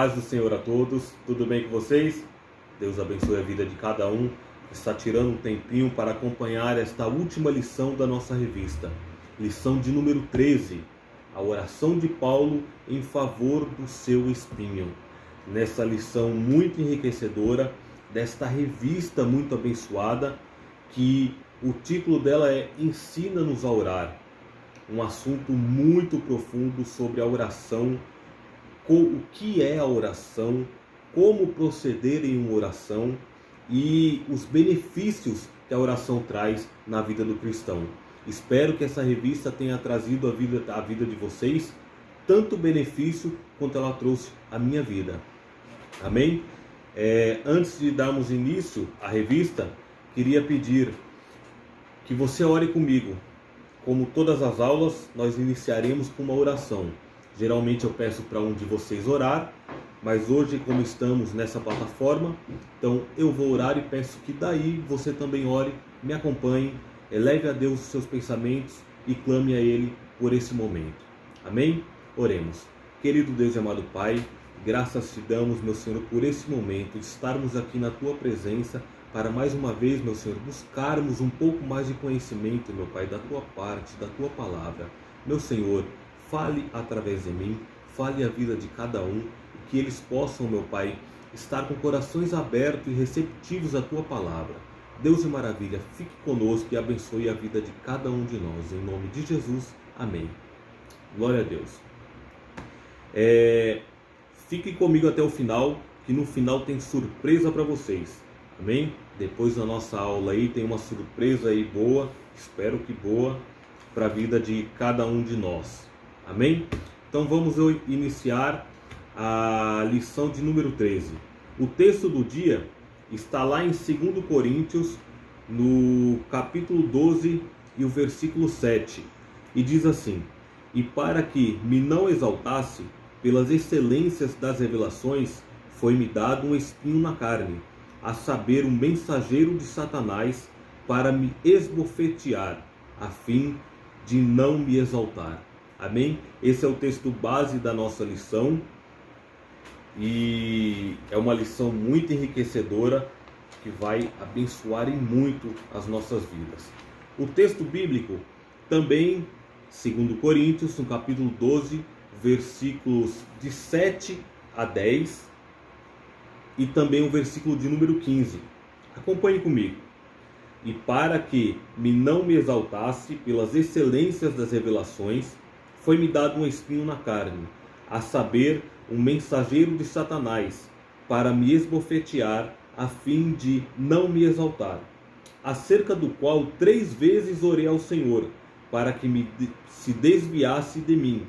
paz do Senhor a todos, tudo bem com vocês? Deus abençoe a vida de cada um que está tirando um tempinho para acompanhar esta última lição da nossa revista. Lição de número 13, a oração de Paulo em favor do seu espinho. Nessa lição muito enriquecedora, desta revista muito abençoada, que o título dela é Ensina-nos a Orar. Um assunto muito profundo sobre a oração, o que é a oração, como proceder em uma oração e os benefícios que a oração traz na vida do cristão. Espero que essa revista tenha trazido à vida de vocês tanto benefício quanto ela trouxe à minha vida. Amém? Antes de darmos início à revista, queria pedir que você ore comigo. Como todas as aulas, nós iniciaremos com uma oração. Geralmente eu peço para um de vocês orar, mas hoje, como estamos nessa plataforma, então eu vou orar e peço que daí você também ore, me acompanhe, eleve a Deus os seus pensamentos e clame a Ele por esse momento. Amém? Oremos. Querido Deus e amado Pai, graças te damos, meu Senhor, por esse momento, estarmos aqui na Tua presença, para mais uma vez, meu Senhor, buscarmos um pouco mais de conhecimento, meu Pai, da Tua parte, da Tua palavra. Meu Senhor, fale através de mim, fale a vida de cada um, que eles possam, meu Pai, estar com corações abertos e receptivos à Tua palavra. Deus de maravilha, fique conosco e abençoe a vida de cada um de nós. Em nome de Jesus, amém. Glória a Deus. Fique comigo até o final, que no final tem surpresa para vocês. Amém? Depois da nossa aula aí tem uma surpresa aí boa, espero que boa, para a vida de cada um de nós. Amém? Então vamos iniciar a lição de número 13. O texto do dia está lá em 2 Coríntios, no capítulo 12 e o versículo 7. E diz assim: E para que me não exaltasse pelas excelências das revelações, foi-me dado um espinho na carne, a saber, um mensageiro de Satanás, para me esbofetear, a fim de não me exaltar. Amém? Esse é o texto base da nossa lição e é uma lição muito enriquecedora que vai abençoar em muito as nossas vidas. O texto bíblico também, 2 Coríntios, no capítulo 12, versículos de 7 a 10 e também o versículo de número 15. Acompanhe comigo. E para que não me exaltasse pelas excelências das revelações, foi-me dado um espinho na carne, a saber, um mensageiro de Satanás, para me esbofetear, a fim de não me exaltar, acerca do qual 3 vezes orei ao Senhor, para que se desviasse de mim.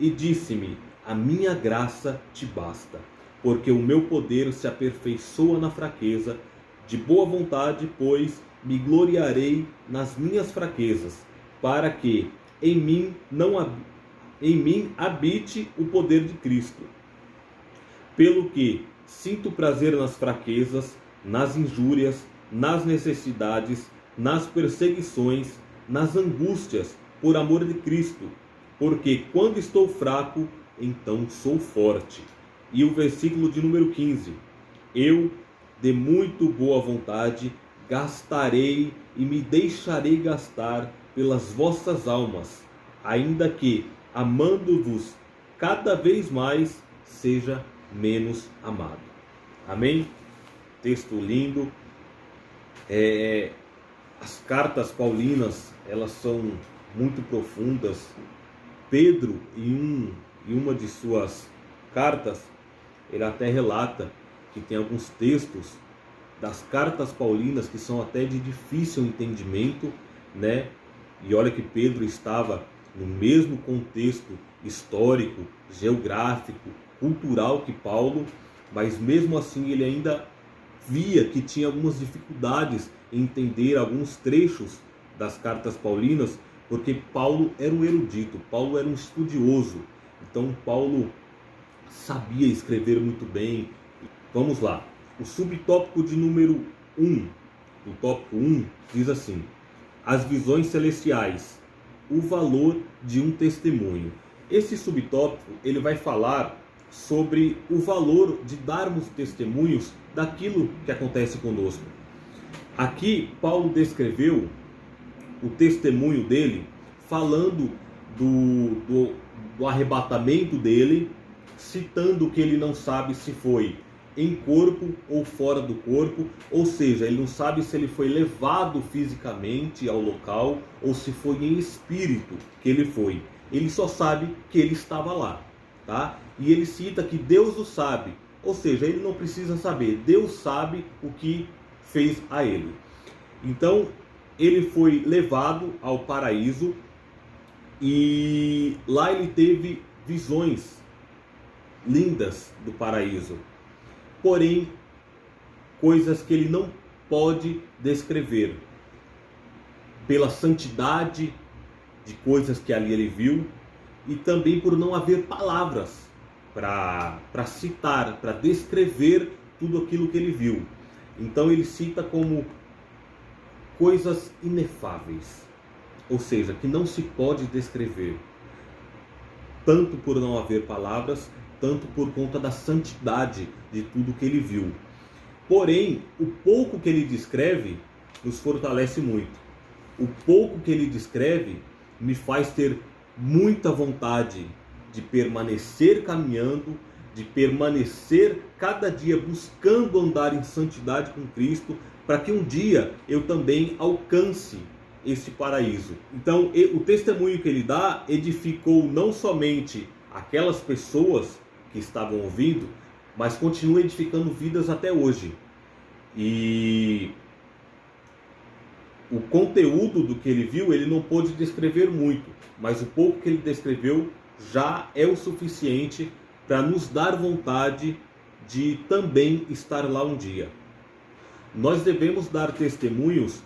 E disse-me: a minha graça te basta, porque o meu poder se aperfeiçoa na fraqueza. De boa vontade, pois, me gloriarei nas minhas fraquezas, para que em mim habite o poder de Cristo. Pelo que sinto prazer nas fraquezas, nas injúrias, nas necessidades, nas perseguições, nas angústias, por amor de Cristo. Porque quando estou fraco, então sou forte. E o versículo de número 15. Eu, de muito boa vontade, gastarei e me deixarei gastar pelas vossas almas, ainda que, amando-vos cada vez mais, seja menos amado. Amém? Texto lindo. As cartas paulinas, elas são muito profundas. Pedro, em uma de suas cartas, ele até relata que tem alguns textos das cartas paulinas que são até de difícil entendimento, né? E olha que Pedro estava no mesmo contexto histórico, geográfico, cultural que Paulo, mas mesmo assim ele ainda via que tinha algumas dificuldades em entender alguns trechos das cartas paulinas, porque Paulo era um erudito, Paulo era um estudioso, então Paulo sabia escrever muito bem. Vamos lá, o subtópico de número 1, o tópico 1 diz assim: as visões celestiais, o valor de um testemunho. Esse subtópico ele vai falar sobre o valor de darmos testemunhos daquilo que acontece conosco. Aqui, Paulo descreveu o testemunho dele, falando do arrebatamento dele, citando que ele não sabe se foi em corpo ou fora do corpo, ou seja, ele não sabe se ele foi levado fisicamente ao local ou se foi em espírito que ele foi. Ele só sabe que ele estava lá, tá? E ele cita que Deus o sabe, ou seja, ele não precisa saber, Deus sabe o que fez a ele. Então, ele foi levado ao paraíso e lá ele teve visões lindas do paraíso. Porém, coisas que ele não pode descrever pela santidade de coisas que ali ele viu e também por não haver palavras para citar, para descrever tudo aquilo que ele viu. Então ele cita como coisas inefáveis, ou seja, que não se pode descrever, tanto por não haver palavras, tanto por conta da santidade de tudo que ele viu. Porém, o pouco que ele descreve nos fortalece muito. O pouco que ele descreve me faz ter muita vontade de permanecer caminhando, de permanecer cada dia buscando andar em santidade com Cristo, para que um dia eu também alcance esse paraíso. Então, o testemunho que ele dá edificou não somente aquelas pessoas que estavam ouvindo, mas continua edificando vidas até hoje. E o conteúdo do que ele viu, ele não pôde descrever muito, mas o pouco que ele descreveu já é o suficiente para nos dar vontade de também estar lá um dia. Nós devemos dar testemunhos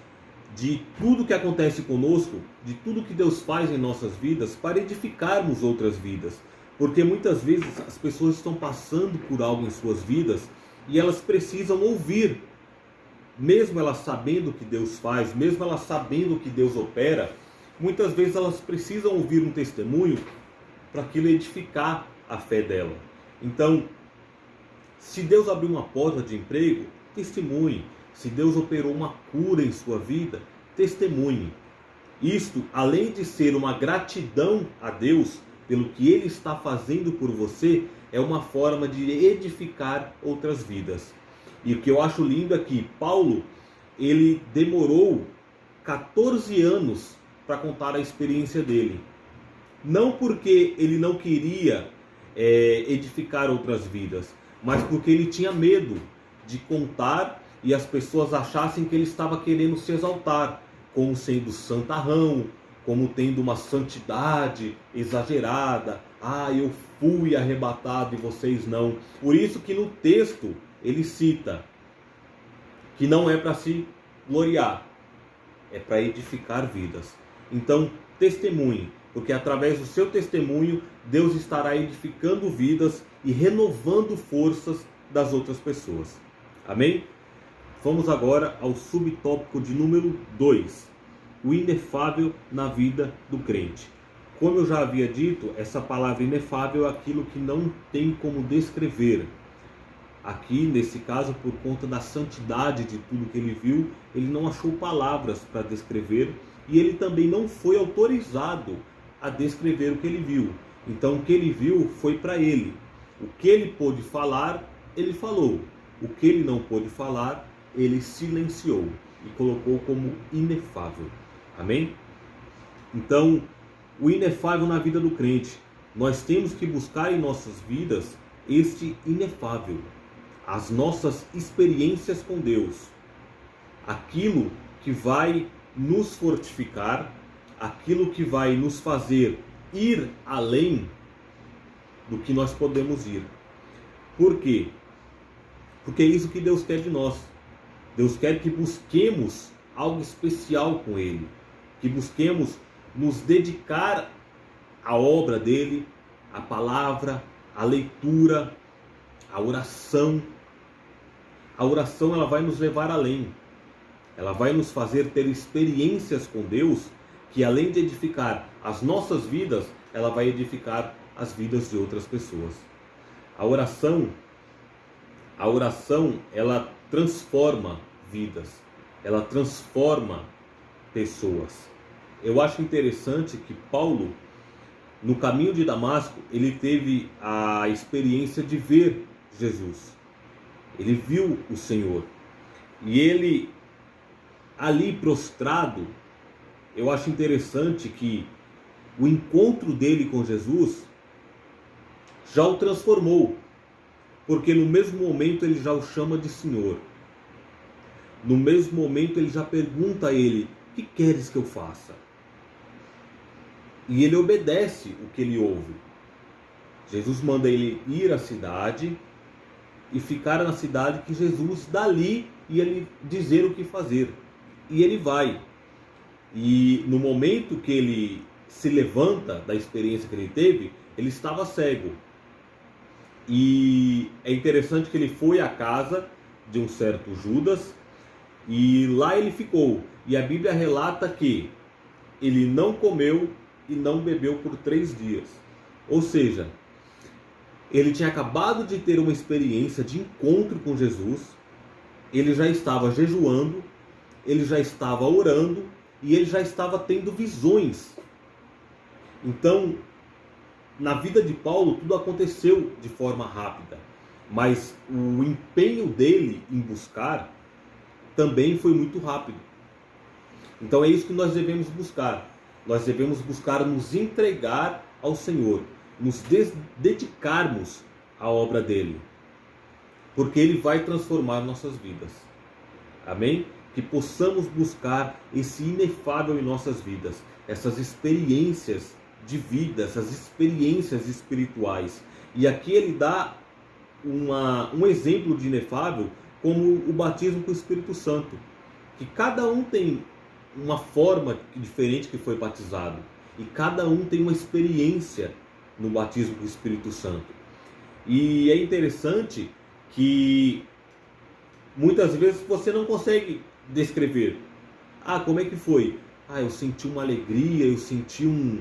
de tudo que acontece conosco, de tudo que Deus faz em nossas vidas, para edificarmos outras vidas. Porque muitas vezes as pessoas estão passando por algo em suas vidas e elas precisam ouvir. Mesmo elas sabendo o que Deus faz, mesmo elas sabendo o que Deus opera, muitas vezes elas precisam ouvir um testemunho para aquilo edificar a fé dela. Então, se Deus abriu uma porta de emprego, testemunhe. Se Deus operou uma cura em sua vida, testemunhe. Isto, além de ser uma gratidão a Deus pelo que Ele está fazendo por você, é uma forma de edificar outras vidas. E o que eu acho lindo é que Paulo, ele demorou 14 anos para contar a experiência dele. Não porque ele não queria edificar outras vidas, mas porque ele tinha medo de contar e as pessoas achassem que ele estava querendo se exaltar, como sendo santarrão, como tendo uma santidade exagerada. Ah, eu fui arrebatado e vocês não. Por isso que no texto ele cita que não é para se gloriar, é para edificar vidas. Então, testemunhe, porque através do seu testemunho, Deus estará edificando vidas e renovando forças das outras pessoas. Amém? Vamos agora ao subtópico de número 2, o inefável na vida do crente. Como eu já havia dito, essa palavra inefável é aquilo que não tem como descrever. Aqui, nesse caso, por conta da santidade de tudo que ele viu, ele não achou palavras para descrever e ele também não foi autorizado a descrever o que ele viu. Então, o que ele viu foi para ele. O que ele pôde falar, ele falou. O que ele não pôde falar, ele silenciou e colocou como inefável. Amém? Então, o inefável na vida do crente. Nós temos que buscar em nossas vidas este inefável. As nossas experiências com Deus. Aquilo que vai nos fortificar, aquilo que vai nos fazer ir além do que nós podemos ir. Por quê? Porque é isso que Deus quer de nós. Deus quer que busquemos algo especial com Ele, que busquemos nos dedicar à obra dEle, à palavra, à leitura, à oração. A oração, ela vai nos levar além. Ela vai nos fazer ter experiências com Deus, que além de edificar as nossas vidas, ela vai edificar as vidas de outras pessoas. A oração, ela transforma vidas, ela transforma pessoas. Eu acho interessante que Paulo, no caminho de Damasco, ele teve a experiência de ver Jesus. Ele viu o Senhor. E ele, ali prostrado, eu acho interessante que o encontro dele com Jesus já o transformou. Porque no mesmo momento ele já o chama de Senhor. No mesmo momento ele já pergunta a ele: o que queres que eu faça? E ele obedece o que ele ouve. Jesus manda ele ir à cidade e ficar na cidade, que Jesus dali ia lhe dizer o que fazer. E ele vai. E no momento que ele se levanta da experiência que ele teve, ele estava cego. E é interessante que ele foi à casa de um certo Judas e lá ele ficou. E a Bíblia relata que ele não comeu e não bebeu por 3 dias. Ou seja, ele tinha acabado de ter uma experiência de encontro com Jesus, ele já estava jejuando, ele já estava orando e ele já estava tendo visões. Então, na vida de Paulo, tudo aconteceu de forma rápida, mas o empenho dele em buscar também foi muito rápido. Então é isso que nós devemos buscar. Nós devemos buscar nos entregar ao Senhor, nos dedicarmos à obra dele, porque ele vai transformar nossas vidas. Amém? Que possamos buscar esse inefável em nossas vidas, essas experiências de vida, essas experiências espirituais. E aqui ele dá um exemplo de inefável, como o batismo com o Espírito Santo, que cada um tem uma forma diferente que foi batizado, e cada um tem uma experiência no batismo com o Espírito Santo. E é interessante que muitas vezes você não consegue descrever. Como é que foi? Eu senti uma alegria, eu senti um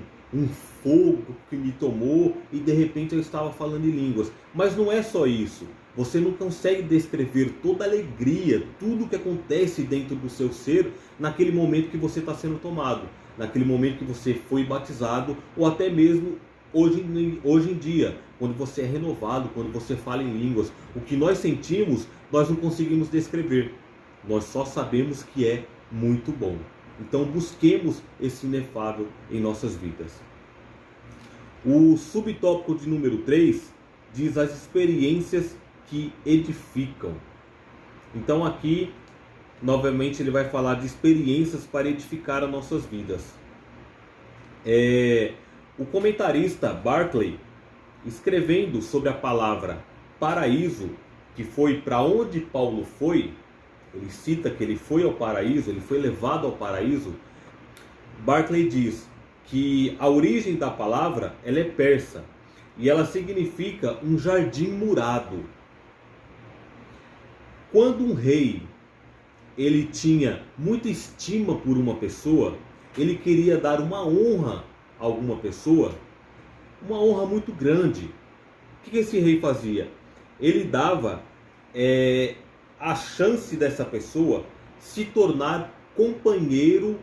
fogo que me tomou e de repente eu estava falando em línguas. Mas não é só isso. Você não consegue descrever toda a alegria, tudo que acontece dentro do seu ser naquele momento que você está sendo tomado, naquele momento que você foi batizado, ou até mesmo hoje em dia, quando você é renovado, quando você fala em línguas. O que nós sentimos, nós não conseguimos descrever. Nós só sabemos que é muito bom. Então busquemos esse inefável em nossas vidas. O subtópico de número 3 diz as experiências que edificam. Então aqui, novamente, ele vai falar de experiências para edificar as nossas vidas. O comentarista Barclay, escrevendo sobre a palavra paraíso, que foi para onde Paulo foi, ele cita que ele foi ao paraíso, ele foi levado ao paraíso. Barclay diz que a origem da palavra ela é persa e ela significa um jardim murado. Quando um rei ele tinha muita estima por uma pessoa, ele queria dar uma honra a alguma pessoa, uma honra muito grande. O que esse rei fazia? Ele dava a chance dessa pessoa se tornar companheiro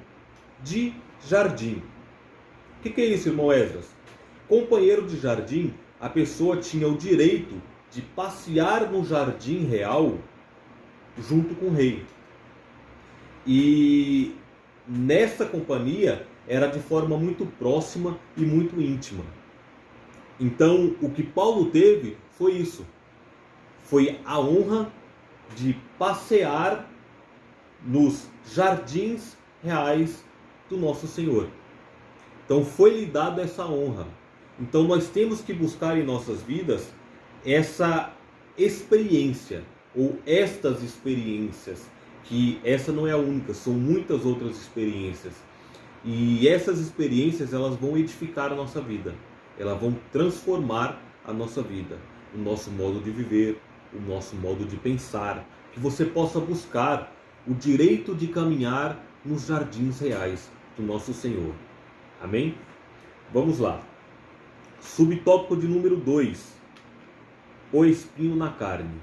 de jardim. O que é isso, irmão Esdras? Companheiro de jardim, a pessoa tinha o direito de passear no jardim real junto com o rei. E nessa companhia era de forma muito próxima e muito íntima. Então, o que Paulo teve foi isso. Foi a honra de passear nos jardins reais do nosso Senhor. Então, foi-lhe dada essa honra. Então, nós temos que buscar em nossas vidas essa experiência, ou estas experiências, que essa não é a única, são muitas outras experiências. E essas experiências, elas vão edificar a nossa vida. Elas vão transformar a nossa vida, o nosso modo de viver, o nosso modo de pensar. Que você possa buscar o direito de caminhar nos jardins reais do nosso Senhor. Amém? Vamos lá. Subtópico de número 2. o espinho na carne.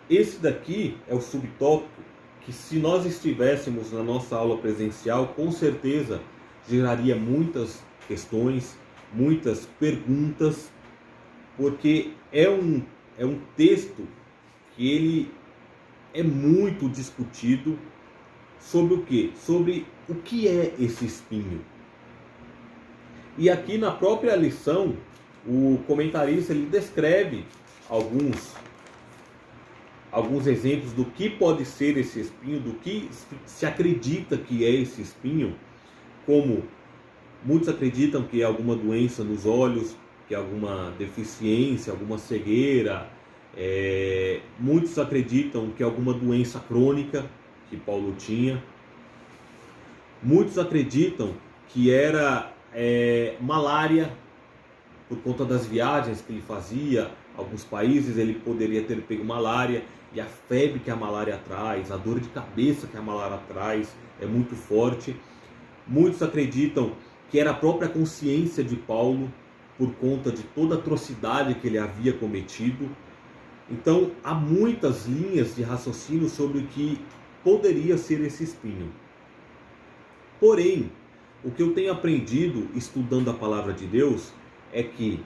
Esse daqui é o subtópico que, se nós estivéssemos na nossa aula presencial, com certeza geraria muitas questões, muitas perguntas, porque é um texto que ele é muito discutido sobre o quê? Sobre o que é esse espinho. E aqui na própria lição, o comentarista ele descreve alguns exemplos do que pode ser esse espinho, do que se acredita que é esse espinho, como muitos acreditam que é alguma doença nos olhos, que é alguma deficiência, alguma cegueira. Muitos acreditam que é alguma doença crônica que Paulo tinha. Muitos acreditam que era malária, por conta das viagens que ele fazia. Alguns países ele poderia ter pego malária, e a febre que a malária traz, a dor de cabeça que a malária traz é muito forte. Muitos acreditam que era a própria consciência de Paulo, por conta de toda a atrocidade que ele havia cometido. Então há muitas linhas de raciocínio sobre o que poderia ser esse espinho. Porém, o que eu tenho aprendido estudando a palavra de Deus é que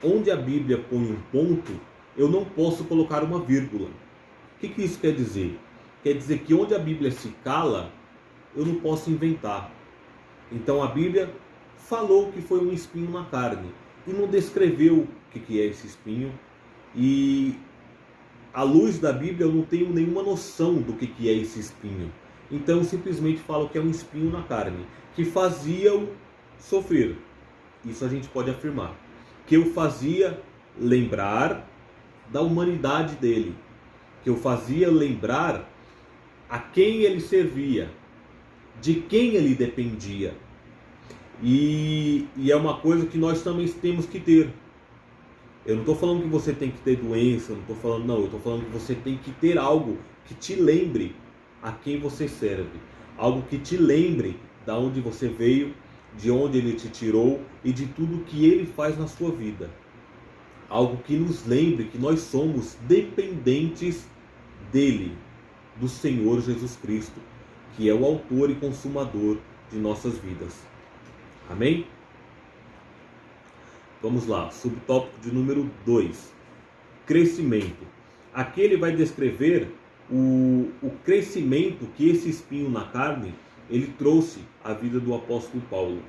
onde a Bíblia põe um ponto, eu não posso colocar uma vírgula. O que isso quer dizer? Quer dizer que onde a Bíblia se cala, eu não posso inventar. Então a Bíblia falou que foi um espinho na carne e não descreveu o que é esse espinho. E à luz da Bíblia eu não tenho nenhuma noção do que é esse espinho. Então eu simplesmente falo que é um espinho na carne, que fazia-o sofrer. Isso a gente pode afirmar. Que o fazia lembrar da humanidade dele. Que o fazia lembrar a quem ele servia, de quem ele dependia. E é uma coisa que nós também temos que ter. Eu não estou falando que você tem que ter doença, eu estou falando que você tem que ter algo que te lembre a quem você serve. Algo que te lembre da onde você veio, de onde ele te tirou e de tudo que ele faz na sua vida. Algo que nos lembre que nós somos dependentes dele, do Senhor Jesus Cristo, que é o autor e consumador de nossas vidas. Amém? Vamos lá, subtópico de número 2, crescimento. Aqui ele vai descrever o crescimento que esse espinho na carne ele trouxe à vida do apóstolo Paulo.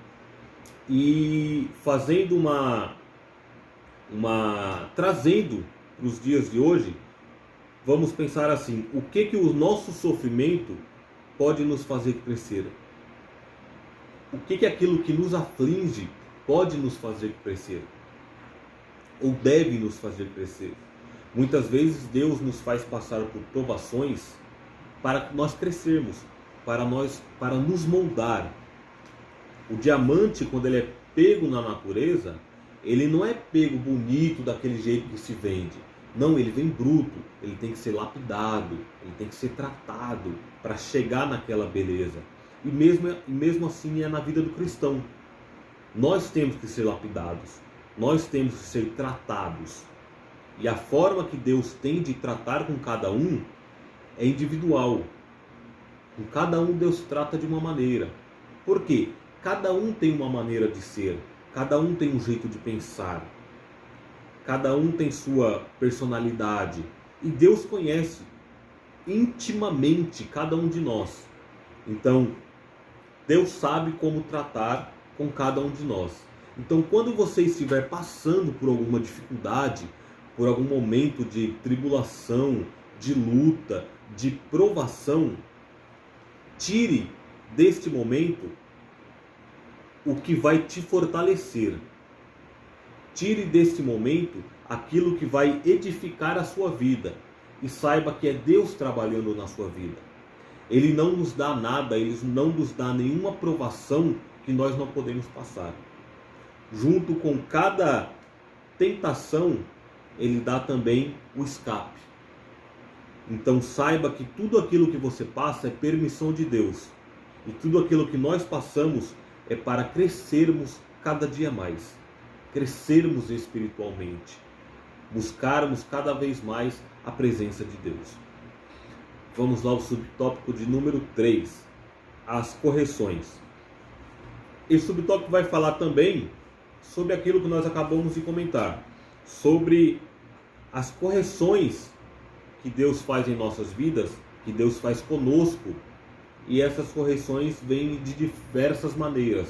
E fazendo trazendo para os dias de hoje, vamos pensar assim: o que o nosso sofrimento pode nos fazer crescer? O que aquilo que nos aflige pode nos fazer crescer? Ou deve nos fazer crescer? Muitas vezes Deus nos faz passar por provações para nós crescermos, para nos moldar. O diamante, quando ele é pego na natureza, ele não é pego bonito daquele jeito que se vende. Não, ele vem bruto, ele tem que ser lapidado, ele tem que ser tratado para chegar naquela beleza. E mesmo assim é na vida do cristão. Nós temos que ser lapidados, nós temos que ser tratados. E a forma que Deus tem de tratar com cada um é individual. Com cada um Deus trata de uma maneira. Por quê? Cada um tem uma maneira de ser, cada um tem um jeito de pensar, cada um tem sua personalidade. E Deus conhece intimamente cada um de nós. Então, Deus sabe como tratar com cada um de nós. Então, quando você estiver passando por alguma dificuldade, por algum momento de tribulação, de luta, de provação, tire deste momento o que vai te fortalecer. Tire deste momento aquilo que vai edificar a sua vida. E saiba que é Deus trabalhando na sua vida. Ele não nos dá nada, Ele não nos dá nenhuma provação que nós não podemos passar. Junto com cada tentação, Ele dá também o escape. Então saiba que tudo aquilo que você passa é permissão de Deus. E tudo aquilo que nós passamos é para crescermos cada dia mais. Crescermos espiritualmente. buscarmos cada vez mais a presença de Deus. Vamos lá ao subtópico de número 3, as correções. Esse subtópico vai falar também sobre aquilo que nós acabamos de comentar, sobre as correções que Deus faz em nossas vidas, que Deus faz conosco, e essas correções vêm de diversas maneiras.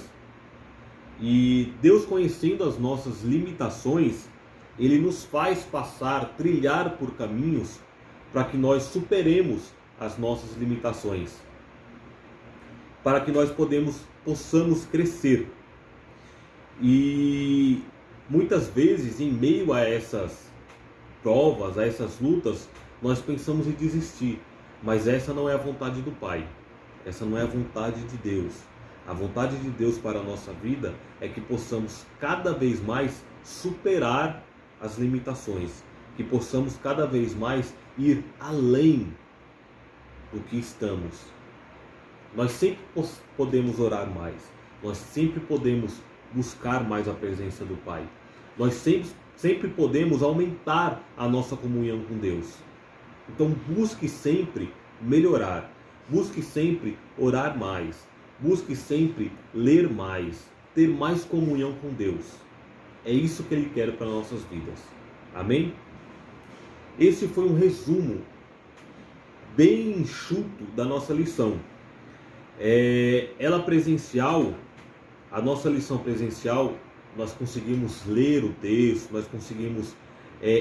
E Deus, conhecendo as nossas limitações, Ele nos faz passar, trilhar por caminhos para que nós superemos as nossas limitações, para que nós possamos crescer. E muitas vezes, em meio a essas provas, a essas lutas, nós pensamos em desistir, mas essa não é a vontade do Pai, essa não é a vontade de Deus. A vontade de Deus para a nossa vida é que possamos cada vez mais superar as limitações, que possamos cada vez mais ir além do que estamos. Nós sempre podemos orar mais, nós sempre podemos buscar mais a presença do Pai, nós sempre podemos aumentar a nossa comunhão com Deus. Então busque sempre melhorar, busque sempre orar mais, busque sempre ler mais, ter mais comunhão com Deus. É isso que Ele quer para nossas vidas. Amém? Esse foi um resumo bem enxuto da nossa lição. Ela presencial, a nossa lição presencial, nós conseguimos ler o texto, nós conseguimos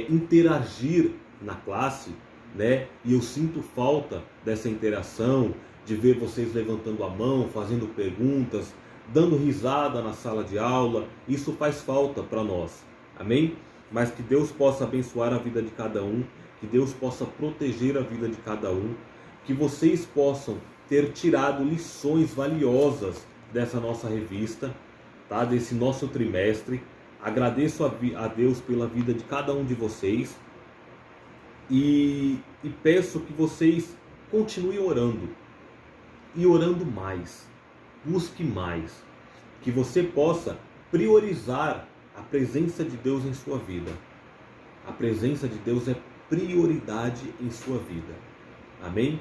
interagir na classe, né? E eu sinto falta dessa interação, de ver vocês levantando a mão, fazendo perguntas, dando risada na sala de aula. Isso faz falta para nós, amém? Mas que Deus possa abençoar a vida de cada um, que Deus possa proteger a vida de cada um, que vocês possam ter tirado lições valiosas dessa nossa revista, tá? Desse nosso trimestre. Agradeço a Deus pela vida de cada um de vocês e peço que vocês continuem orando. E orando mais, busque mais, que você possa priorizar a presença de Deus em sua vida. A presença de Deus é prioridade em sua vida. Amém?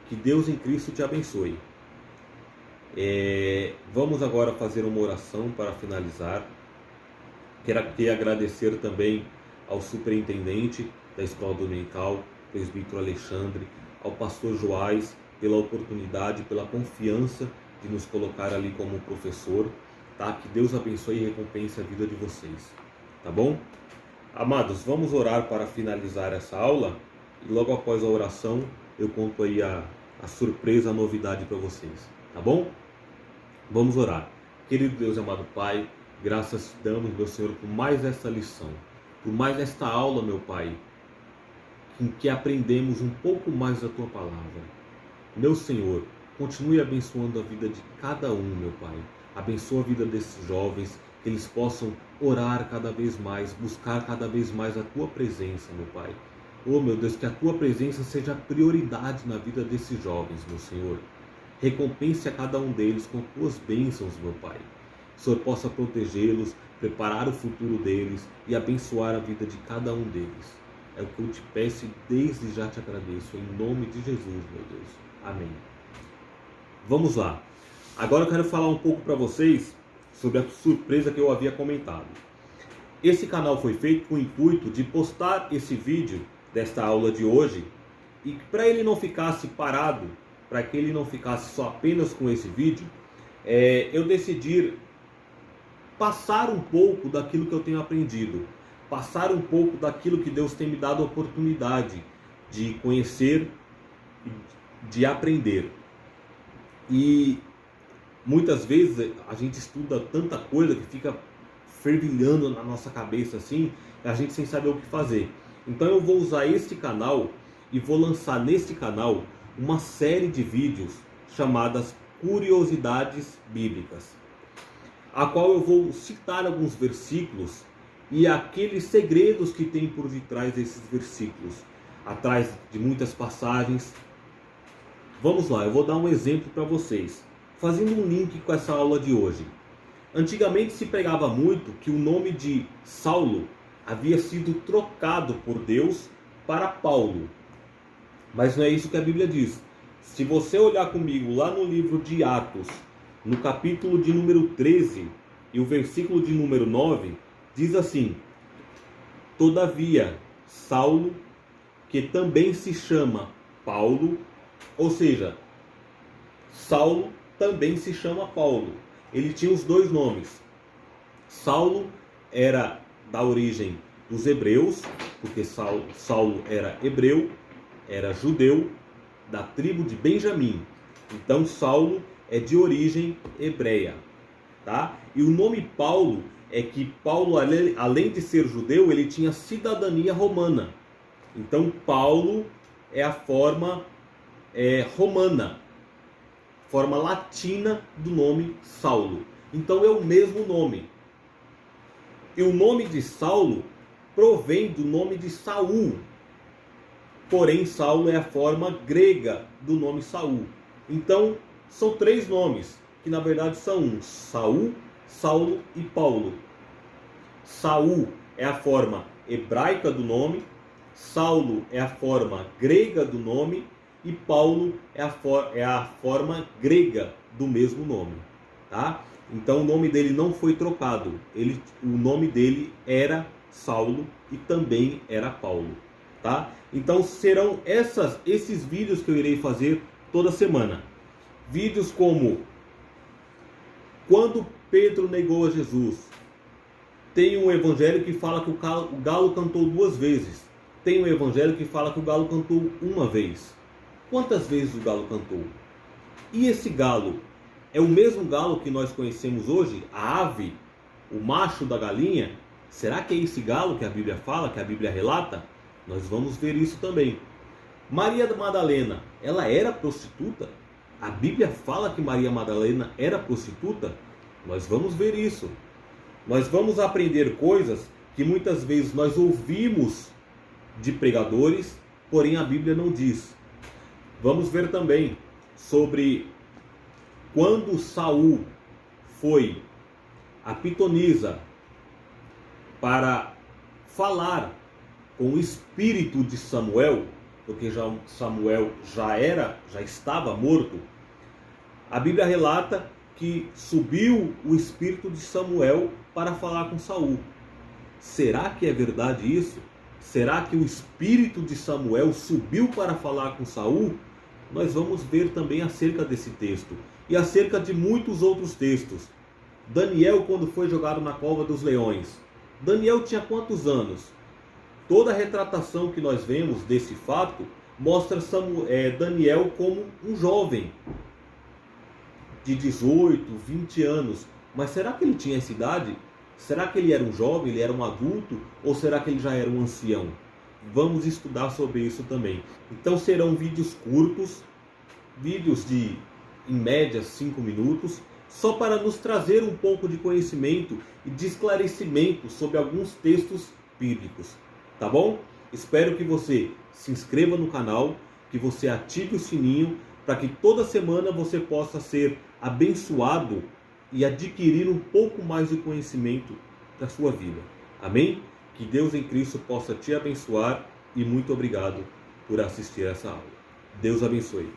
Que Deus em Cristo te abençoe. Vamos agora fazer uma oração para finalizar. Quero aqui agradecer também ao superintendente da Escola Dominical, presbítero Alexandre, ao pastor Joás, pela oportunidade, pela confiança de nos colocar ali como professor, tá? Que Deus abençoe e recompense a vida de vocês, tá bom? Amados, vamos orar para finalizar essa aula e logo após a oração eu conto aí a surpresa, a novidade para vocês, tá bom? Vamos orar. Querido Deus, amado Pai, graças te damos, meu Senhor, por mais esta lição, por mais esta aula, meu Pai, em que aprendemos um pouco mais da Tua Palavra. Meu Senhor, continue abençoando a vida de cada um, meu Pai. Abençoa a vida desses jovens, que eles possam orar cada vez mais, buscar cada vez mais a Tua presença, meu Pai. Oh, meu Deus, que a Tua presença seja prioridade na vida desses jovens, meu Senhor. Recompense a cada um deles com Tuas bênçãos, meu Pai. Que o Senhor possa protegê-los, preparar o futuro deles e abençoar a vida de cada um deles. É o que eu te peço e desde já te agradeço, em nome de Jesus, meu Deus. Amém. Vamos lá. Agora eu quero falar um pouco para vocês sobre a surpresa que eu havia comentado. Esse canal foi feito com o intuito de postar esse vídeo desta aula de hoje e para ele não ficasse parado, para que ele não ficasse só apenas com esse vídeo, eu decidi passar um pouco daquilo que eu tenho aprendido, passar um pouco daquilo que Deus tem me dado a oportunidade de conhecer, de aprender. E muitas vezes a gente estuda tanta coisa que fica fervilhando na nossa cabeça assim, a gente sem saber o que fazer. Então eu vou usar este canal e vou lançar neste canal uma série de vídeos chamadas Curiosidades Bíblicas, a qual eu vou citar alguns versículos e aqueles segredos que tem por detrás desses versículos, atrás de muitas passagens. Vamos lá, eu vou dar um exemplo para vocês, fazendo um link com essa aula de hoje. Antigamente se pregava muito que o nome de Saulo havia sido trocado por Deus para Paulo. Mas não é isso que a Bíblia diz. Se você olhar comigo lá no livro de Atos, no capítulo de número 13 e o versículo de número 9, diz assim: todavia, Saulo, que também se chama Paulo, ou seja, Saulo também se chama Paulo. Ele tinha os dois nomes. Saulo era da origem dos hebreus, porque Saulo era hebreu, era judeu, da tribo de Benjamim. Então Saulo é de origem hebreia, tá? E o nome Paulo é que Paulo, além de ser judeu, ele tinha cidadania romana. Então Paulo é a forma romana, forma latina do nome Saulo. Então é o mesmo nome. E o nome de Saulo provém do nome de Saul. Porém, Saulo é a forma grega do nome Saul. Então, são três nomes, que na verdade são um: Saul, Saulo e Paulo. Saul é a forma hebraica do nome, Saulo é a forma grega do nome e Paulo é a forma grega do mesmo nome, tá? Então o nome dele não foi trocado. O nome dele era Saulo e também era Paulo, tá? Então serão esses vídeos que eu irei fazer toda semana. Vídeos como quando Pedro negou a Jesus. Tem um evangelho que fala que o galo cantou 2 vezes. Tem um evangelho que fala que o galo cantou 1 vez. Quantas vezes o galo cantou? E esse galo é o mesmo galo que nós conhecemos hoje? A ave, o macho da galinha? Será que é esse galo que a Bíblia fala, que a Bíblia relata? Nós vamos ver isso também. Maria Madalena, ela era prostituta? A Bíblia fala que Maria Madalena era prostituta? Nós vamos ver isso. Nós vamos aprender coisas que muitas vezes nós ouvimos de pregadores, porém a Bíblia não diz. Vamos ver também sobre quando Saul foi a pitonisa para falar com o espírito de Samuel, porque Samuel já estava morto. A Bíblia relata que subiu o espírito de Samuel para falar com Saul. Será que é verdade isso? Será que o espírito de Samuel subiu para falar com Saul? Nós vamos ver também acerca desse texto e acerca de muitos outros textos. Daniel, quando foi jogado na cova dos leões, Daniel tinha quantos anos? Toda a retratação que nós vemos desse fato mostra Daniel como um jovem de 18, 20 anos. Mas será que ele tinha essa idade? Será que ele era um jovem, ele era um adulto? Ou será que ele já era um ancião? Vamos estudar sobre isso também. Então serão vídeos curtos, vídeos de, em média, 5 minutos, só para nos trazer um pouco de conhecimento e de esclarecimento sobre alguns textos bíblicos. Tá bom? Espero que você se inscreva no canal, que você ative o sininho, para que toda semana você possa ser abençoado e adquirir um pouco mais de conhecimento da sua vida. Amém? Que Deus em Cristo possa te abençoar e muito obrigado por assistir essa aula. Deus abençoe.